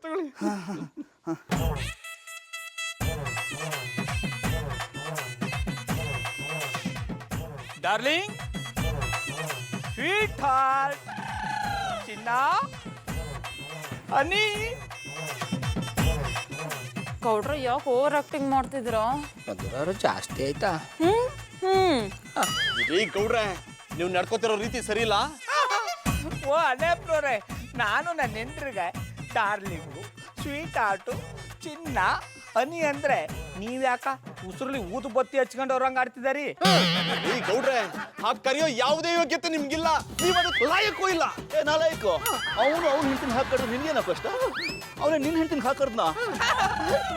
ತಗೊಳ್ಳಿ. Darling, sweet heart, ಚಿನ್ನ, ಹನಿ. ಗೌಡ್ರ ಯಾಕೆ ಓವರ್ ಆಕ್ಟಿಂಗ್ ಮಾಡ್ತಿದ್ದೀರಾ? ಮಧುರವ್ರು ಜಾಸ್ತಿ ಆಯ್ತಾ? ರೀ ಗೌಡ್ರೆ, ನೀವು ನಡ್ಕೋತಿರೋ ರೀತಿ ಸರಿ ಇಲ್ಲ. ಓ ಅನೇಪ್ನವ್ರೆ, ನಾನು ನನ್ನ ಹೆಂಡ್ರಿಗೆ ಡಾರ್ಲಿಂಗು, ಸ್ವೀಟ್ ಹಾರ್ಟು, ಚಿನ್ನ, ಹನಿ ಅಂದ್ರೆ ನೀವ್ಯಾಕ ಉಸುರ್ಲಿ ಊದು ಬತ್ತಿ ಹಚ್ಕೊಂಡು ಅವ್ರಂಗ ಆಡ್ತಿದಾರಿ? ಈ ಗೌಡ್ರೆ, ಆ ಕರೆಯೋ ಯಾವುದೇ ಯೋಗ್ಯತೆ ನಿಮ್ಗಿಲ್ಲ. ನೀವು ಅದಕ್ಕೆ ಲಾಯಕ್ಕೂ ಇಲ್ಲ. ನಾಲಾಯ್ಕು ಅವನು ಅವ್ನ ಹೆಂಡತಿನ ಹಾಕಡ್ರು ನಿನ್ಗೇನ ಕಷ್ಟ? ಅವನೇ ನಿನ್ನ ಹೆಂಡತಿನ ಹಾಕಡ್ನ.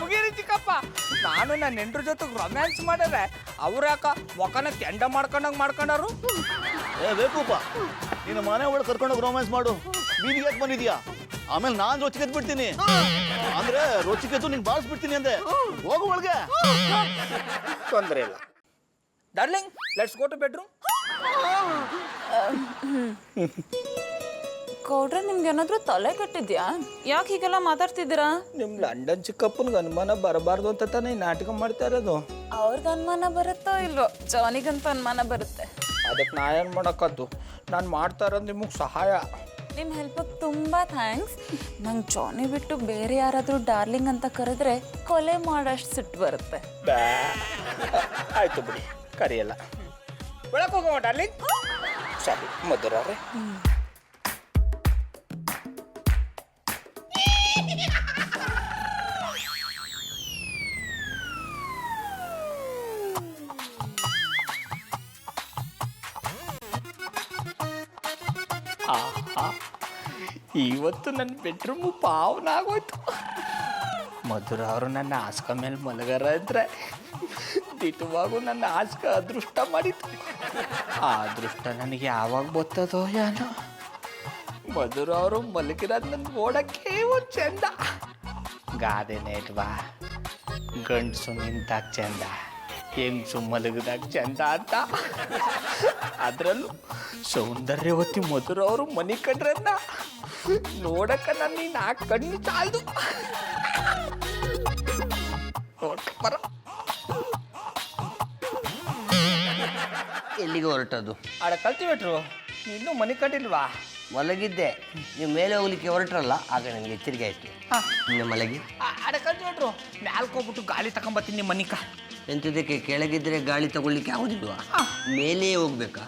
ಮುಗೀರಿ ಚಿಕ್ಕಪ್ಪ, ನಾನು ನನ್ನ ಹೆಂಡ್ರ ಜೊತೆ ರೊಮ್ಯಾನ್ಸ್ ಮಾಡಿದ್ರೆ ಅವ್ರು ಯಾಕ ಮೊಕನ ಕೆಂಡ ಮಾಡ್ಕೊಂಡಾರು? ಏ ಬೇಕೂಪ, ನಿನ್ನ ಮನೆ ಒಳಗೆ ಕರ್ಕೊಂಡೋಗಿ ರೊಮ್ಯಾನ್ಸ್ ಮಾಡು. ಬೀದಿಗೆ ಯಾಕೆ ಬಂದಿದ್ಯಾ? ಆಮೇಲೆ ನಾನ್ ರೋಚಿಕೆತ್ ಬಿಡ್ತೀನಿ. ಅಂದ್ರೆ ರೋಚಿಕೆತ್ತು ನಿನ್ ಬಾಳಿಸ್ಬಿಡ್ತೀನಿ ಅಂದೆ. ಹೋಗು ಒಳಗೆ. ತೊಂದರೆ ಇಲ್ಲ. Darling, let's go to bedroom. ಗೌಡ್ರ ನಿಮ್ಗೆ ಏನಾದ್ರೂ ತಲೆ ಕೆಟ್ಟಿದ್ಯಾ? ಯಾಕೆ ಹೀಗೆಲ್ಲ ಮಾತಾಡ್ತಿದ್ದೀರಾ? ನಿಮ್ ಲಂಡನ್ ಚಿಕ್ಕಪ್ಪನಿಗೆ ಅನುಮಾನ ಬರಬಾರ್ದು ಅಂತ ತಾನೇ ಈ ನಾಟಕ ಮಾಡ್ತಾ ಇರೋದು. ಅವ್ರಿಗೆ ಅನುಮಾನ ಬರುತ್ತೋ ಇಲ್ವೋ, ಜಾನಿಗಂತ ಅನುಮಾನ ಬರುತ್ತೆ. ಅದಕ್ಕೆ ನಾ ಏನು ಮಾಡೋಕ್ಕದ್ದು? ನಾನು ಮಾಡ್ತಾ ಇರೋದು ನಿಮಗೆ ಸಹಾಯ. ನಿಮ್ಮ ಹೆಲ್ಪಿಗೆ ತುಂಬ ಥ್ಯಾಂಕ್ಸ್. ನಂಗೆ ಜಾನಿ ಬಿಟ್ಟು ಬೇರೆ ಯಾರಾದರೂ ಡಾರ್ಲಿಂಗ್ ಅಂತ ಕರೆದ್ರೆ ಕೊಲೆ ಮಾಡೋಷ್ಟು ಸಿಟ್ಟು ಬರುತ್ತೆ. ಆಯ್ತು ಬಿಡಿ, ಕರಿಯಲ್ಲ. ಒಳಗೆ ಹೋಗೋಣ ಡಾರ್ಲಿಂಗ್. ಸರಿ ಮಧುರವ್ರೆ. ಇವತ್ತು ನನ್ನ ಬೆಡ್ರೂಮು ಪಾವನ ಆಗೋಯ್ತು. ಮಧುರ ಅವರು ನನ್ನ ಹಾಸ್ಕ ಮೇಲೆ ಮಲಗರ ಇದ್ರೆ ದಿಟವಾಗೂ ನನ್ನ ಹಾಸ್ಕ ಅದೃಷ್ಟ ಮಾಡಿತ್ತು. ಆ ಅದೃಷ್ಟ ನನಗೆ ಯಾವಾಗ ಬರ್ತದೋ ಏನೋ. ಮಧುರ ಅವರು ಮಲಗಿರೋದು ನನ್ನ ನೋಡಕ್ಕೆ ಒಂದು ಚಂದ. ಗಾದೆನೇ ಇಲ್ವಾ, ಗಂಡಸು ನಿಂತಾಗ ಚಂದ, ಹೆಂಗಸು ಮಲಗಿದಾಗ ಚಂದ ಅಂತ. ಅದರಲ್ಲೂ ಸೌಂದರ್ಯವತಿ ಮಧುರ ಅವರು ಮನೆ ಕಡ್ರನ್ನ ನೋಡಕ್ಕ ನನ್ನ ಈ 4 ಕಣ್ಣು ಚಾಲ್ದು. ಬರ. ಎಲ್ಲಿಗೆ ಹೊರಟದು? ಆಡ ಕಲ್ತಿಬಿಟ್ರು. ಇನ್ನೂ ಮನೆ ಕಟ್ಟಿಲ್ವಾ? ಮಲಗಿದ್ದೆ. ನೀವು ಮೇಲೆ ಹೋಗ್ಲಿಕ್ಕೆ ಹೊರಟ್ರಲ್ಲ, ಆಗ ನನಗೆ ಎಚ್ಚರಿಕೆ ಆಯ್ತು. ಇನ್ನು ಮಲಗಿ. ಆಡ ಕಲ್ತಿಬಿಟ್ರು. ಮ್ಯಾಲ್ಕ್ ಹೋಗ್ಬಿಟ್ಟು ಗಾಳಿ ತಗೊಂಬತ್ತೀನಿ ನಿಮ್ಮ ಮನಿಕ. ಎಂಥದಕ್ಕೆ? ಕೆಳಗಿದ್ರೆ ಗಾಳಿ ತಗೊಳ್ಳಿಕ್ಕೆ ಆಗೋದಿಲ್ವಾ? ಮೇಲೆ ಹೋಗ್ಬೇಕಾ?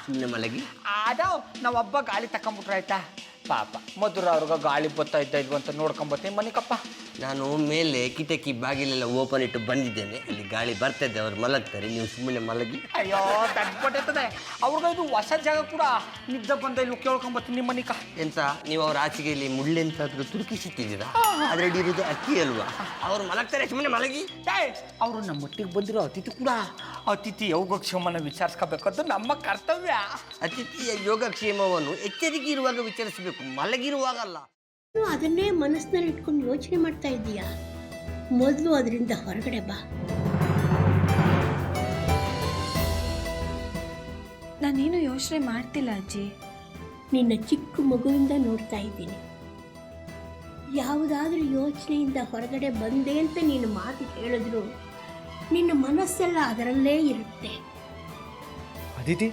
ಸುಮ್ಮನೆ ಮಲಗಿ. ಆಡ ನಾವೊಬ್ಬ ಗಾಳಿ ತಗೊಂಬಿಟ್ರೆ ಆಯ್ತಾ? ಪಾಪ ಮಧುರ ಅವ್ರಿಗೆ ಗಾಳಿ ಬರ್ತಾ ಇದ್ವು ಅಂತ ನೋಡ್ಕೊಂಬತ್ತೀನಿ ಮನಿಕಪ್ಪ. ನಾನು ಮೇಲೆ ಕಿಟಕಿ ಬಾಗಿಲೆಲ್ಲ ಓಪನ್ ಇಟ್ಟು ಬಂದಿದ್ದೇನೆ. ಅಲ್ಲಿ ಗಾಳಿ ಬರ್ತದೆ, ಅವ್ರು ಮಲಗ್ತಾರೆ. ನೀವು ಸುಮ್ಮನೆ ಮಲಗಿ. ಅಯ್ಯೋ ತಡ್ಪಟ್ಟಿರ್ತದೆ ಅವ್ರಿಗೆ. ಇದು ಹೊಸ ಜಾಗ ಕೂಡ. ನಿದ್ದೆ ಬಂದ ಇಲ್ಲಿ ಕೇಳ್ಕೊಂಬತ್ತೀನಿ ನಿಮ್ಮ ಮನಿಕ. ಎಂತ ನೀವು ಅವ್ರ ಆಚೆಗೆಯಲ್ಲಿ ಮುಳ್ಳೆಂತಾದ್ರೂ ತುರುಕಿಸಿಟ್ಟಿದ್ದೀರಾ? ಅದ್ರಲ್ಲಿ ಇರೋದು ಅಕ್ಕಿ ಅಲ್ವಾ? ಅವ್ರು ಮಲಗ್ತಾರೆ, ಸುಮ್ಮನೆ ಮಲಗಿ. ಅವರು ನಮ್ಮ ಮಟ್ಟಿಗೆ ಬಂದಿರೋ ಅತಿಥಿ ಕೂಡ. ಅತಿಥಿ ಯೋಗಕ್ಷೇಮನ ವಿಚಾರಿಸ್ಕೋಬೇಕಂತ ನಮ್ಮ ಕರ್ತವ್ಯ. ಅತಿಥಿಯ ಯೋಗಕ್ಷೇಮವನ್ನು ಎಚ್ಚರಿಕೆ ಇರುವಾಗ ವಿಚಾರಿಸಬೇಕು, ಮಲಗಿರುವಾಗಲ್ಲ. ಅದನ್ನೇ ಮನಸ್ಸಿನಲ್ಲಿ ಇಟ್ಕೊಂಡು ಯೋಚನೆ ಮಾಡ್ತಾ ಇದ್ದೀಯಾ? ಮೊದಲು ಅದರಿಂದ ಹೊರಗಡೆ ಬಾ. ನಾನೇನು ಯೋಚನೆ ಮಾಡ್ತಿಲ್ಲ ಅಜ್ಜಿ. ನಿನ್ನ ಚಿಕ್ಕ ಮಗುವಿಂದ ನೋಡ್ತಾ ಇದ್ದೀನಿ. ಯಾವುದಾದ್ರೂ ಯೋಚನೆಯಿಂದ ಹೊರಗಡೆ ಬಂದೆ ಅಂತ ನೀನು ಮಾತು ಹೇಳಿದ್ರು ನಿನ್ನ ಮನಸ್ಸೆಲ್ಲ ಅದರಲ್ಲೇ ಇರುತ್ತೆ. ಅದಿತಿ,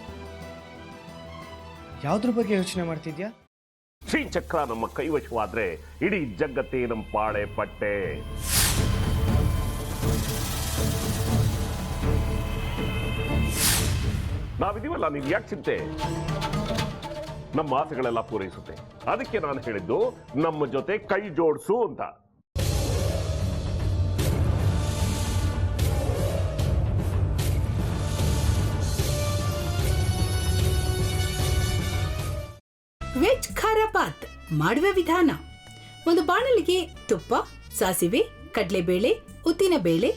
ಯಾವುದ್ರ ಬಗ್ಗೆ ಯೋಚನೆ ಮಾಡ್ತಿದ್ಯಾ? ಶ್ರೀಚಕ್ರ ನಮ್ಮ ಕೈವಶವಾದ್ರೆ ಇಡೀ ಜಗತ್ತೇ ನಮ್ಮ ಪಾಳೆ ಪಟ್ಟೆ. ನಾವಿದೀವಲ್ಲ, ನೀನ್ ಯಾಕೆ ಚಿಂತೆ? ನಮ್ಮ ಆಸೆಗಳೆಲ್ಲ ಪೂರೈಸುತ್ತೆ. ಅದಕ್ಕೆ ನಾನು ಹೇಳಿದ್ದು ನಮ್ಮ ಜೊತೆ ಕೈ ಜೋಡಿಸು ಅಂತ. ವೆಜ್ ಖಾರ ಬಾತ್ ಮಾಡುವ ವಿಧಾನ: ಒಂದು ಬಾಣಲಿಗೆ ತುಪ್ಪ, ಸಾಸಿವೆ, ಕಡಲೆಬೇಳೆ, ಉದ್ದಿನಬೇಳೆ,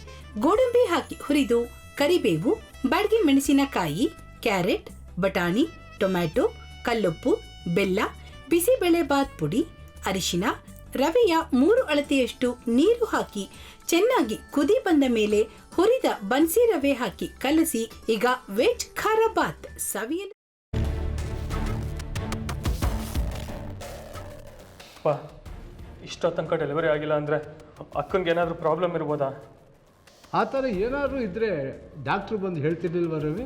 ಗೋಡಂಬಿ ಹಾಕಿ ಹುರಿದು ಕರಿಬೇವು, ಬಾಡಿಗೆ ಮೆಣಸಿನಕಾಯಿ, ಕ್ಯಾರೆಟ್, ಬಟಾಣಿ, ಟೊಮ್ಯಾಟೊ, ಕಲ್ಲುಪ್ಪು, ಬೆಲ್ಲ, ಬಿಸಿಬೇಳೆ ಬಾತ್ ಪುಡಿ, ಅರಿಶಿನ, ರವೆಯ 3 ಅಳತೆಯಷ್ಟು ನೀರು ಹಾಕಿ ಚೆನ್ನಾಗಿ ಕುದಿ ಬಂದ ಮೇಲೆ ಹುರಿದ ಬನ್ಸಿ ರವೆ ಹಾಕಿ ಕಲಸಿ. ಈಗ ವೆಜ್ ಖಾರ ಬಾತ್ ಸವಿಯಲು. ಇಷ್ಟೋ ತನಕ ಡೆಲಿವರಿ ಆಗಿಲ್ಲ ಅಂದರೆ ಅಕ್ಕಂಗೆ ಏನಾದರೂ ಪ್ರಾಬ್ಲಮ್ ಇರ್ಬೋದಾ? ಆ ಥರ ಏನಾದರೂ ಇದ್ದರೆ ಡಾಕ್ಟ್ರು ಬಂದು ಹೇಳ್ತಿರ್ಲಿಲ್ವ ರವಿ?